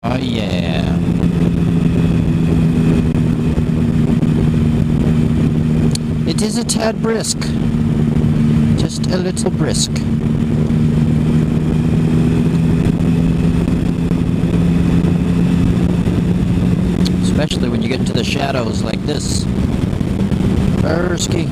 Oh yeah. It is a tad brisk. Just a little brisk. Especially when you get into the shadows like this. Brisky.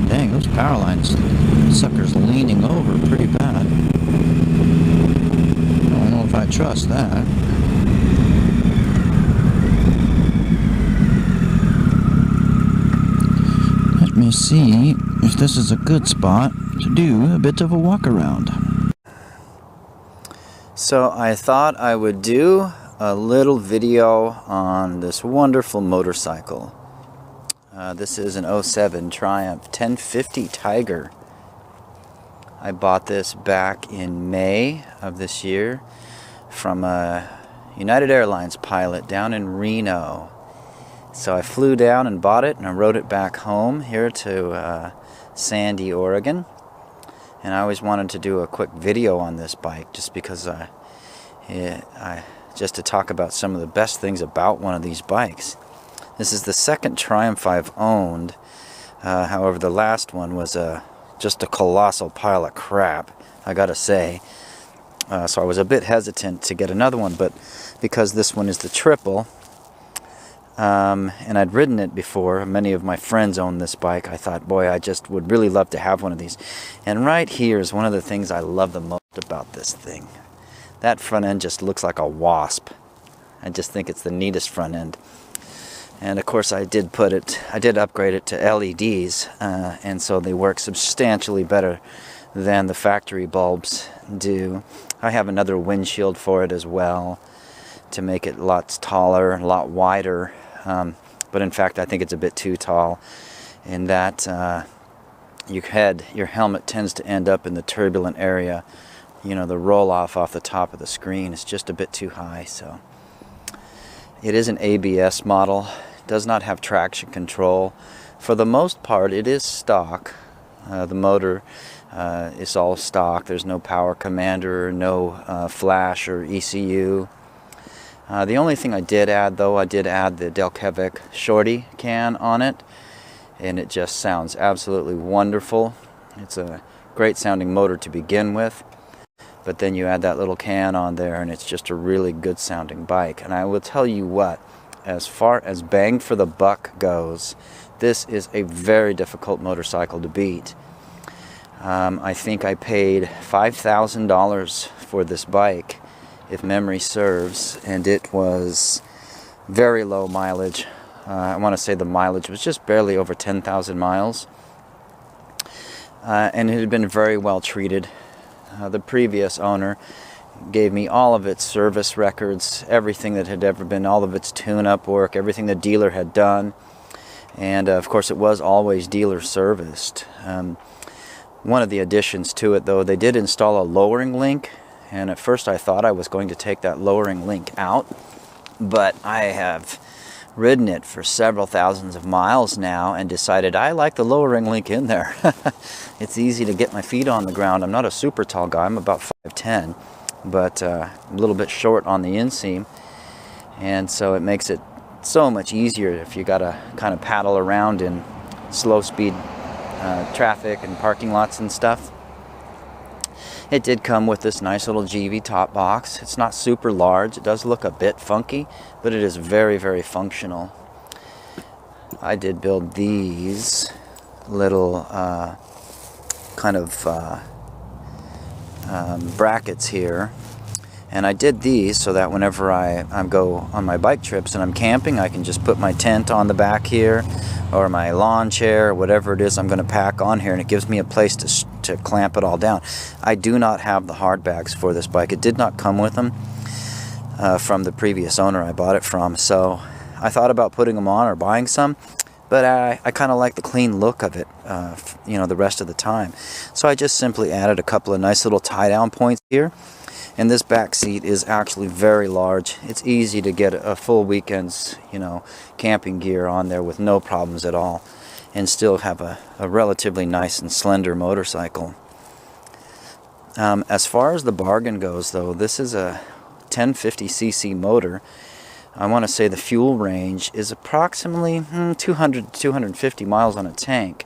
Dang, those power lines, sucker's leaning over pretty bad. I don't know if I trust that. Let me see if this is a good spot to do a bit of a walk around. So I thought I would do a little video on this wonderful motorcycle. This is an 07 Triumph 1050 Tiger. I bought this back in May of this year from a United Airlines pilot down in Reno. So I flew down and bought it, and I rode it back home here to Sandy, Oregon. And I always wanted to do a quick video on this bike just because just to talk about some of the best things about one of these bikes. This is the second Triumph I've owned. However, the last one was just a colossal pile of crap, I gotta say. So I was a bit hesitant to get another one, but because this one is the triple, and I'd ridden it before, many of my friends own this bike, I thought, boy, I just would really love to have one of these. And right here is one of the things I love the most about this thing. That front end just looks like a wasp. I just think it's the neatest front end. And of course I did upgrade it to LEDs, and so they work substantially better than the factory bulbs do. I have another windshield for it as well to make it lots taller, a lot wider, but in fact I think it's a bit too tall in that your helmet tends to end up in the turbulent area. You know, the roll-off off the top of the screen is just a bit too high. So it is an ABS model. Does not have traction control. For the most part, it is stock. The motor is all stock. There's no power commander, no flash or ECU. The only thing I did add, though, I did add the Delkevic Shorty can on it, and it just sounds absolutely wonderful. It's a great sounding motor to begin with, but then you add that little can on there and it's just a really good sounding bike. And I will tell you what, as far as bang for the buck goes, this is a very difficult motorcycle to beat. I think I paid $5,000 for this bike, if memory serves, and it was very low mileage. I want to say the mileage was just barely over 10,000 miles. And it had been very well treated. The previous owner gave me all of its service records, everything that had ever been, all of its tune-up work, everything the dealer had done. And of course it was always dealer serviced. One of the additions to it, though, they did install a lowering link, and at first I thought I was going to take that lowering link out, but I have ridden it for several thousands of miles now and decided I like the lowering link in there. It's easy to get my feet on the ground. I'm not a super tall guy, I'm about 5'10", but a little bit short on the inseam, and so it makes it so much easier if you gotta kind of paddle around in slow speed traffic and parking lots and stuff. It did come with this nice little GV top box. It's not super large. It does look a bit funky, but it is very, very functional. I did build these little kind of brackets here, and I did these so that whenever I go on my bike trips and I'm camping, I can just put my tent on the back here, or my lawn chair, or whatever it is I'm going to pack on here, and it gives me a place to clamp it all down. I do not have the hard bags for this bike. It did not come with them from the previous owner I bought it from, so I thought about putting them on or buying some, but I kind of like the clean look of it, you know, the rest of the time. So I just simply added a couple of nice little tie-down points here. And this back seat is actually very large. It's easy to get a full weekend's, you know, camping gear on there with no problems at all, and still have a relatively nice and slender motorcycle. As far as the bargain goes, though, this is a 1050cc motor. I want to say the fuel range is approximately 200 to 250 miles on a tank.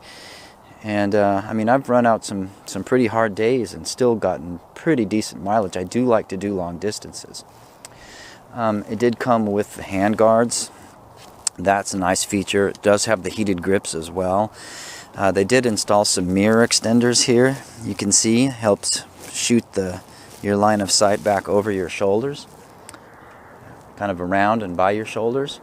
And I mean, I've run out some pretty hard days and still gotten pretty decent mileage. I do like to do long distances. It did come with the hand guards. That's a nice feature. It does have the heated grips as well. They did install some mirror extenders here. You can see, helps shoot your line of sight back over your shoulders, kind of around and by your shoulders.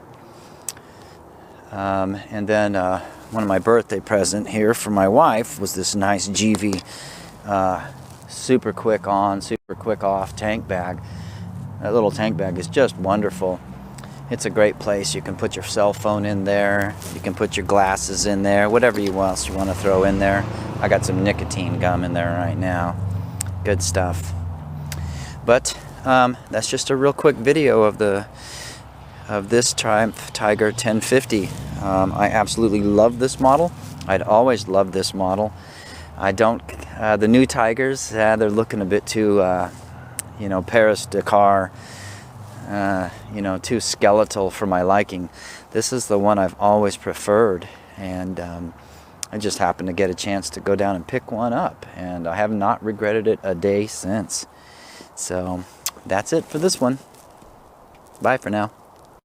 And then one of my birthday present here for my wife was this nice GV super quick on, super quick off tank bag. That little tank bag is just wonderful. It's a great place. You can put your cell phone in there, you can put your glasses in there, whatever else you want to throw in there. I got some nicotine gum in there right now. Good stuff. But that's just a real quick video of this Triumph Tiger 1050. I absolutely love this model. I'd always loved this model. I don't, the new Tigers, they're looking a bit too, you know, Paris-Dakar, you know, too skeletal for my liking. This is the one I've always preferred, and I just happened to get a chance to go down and pick one up, and I have not regretted it a day since. So that's it for this one. Bye for now.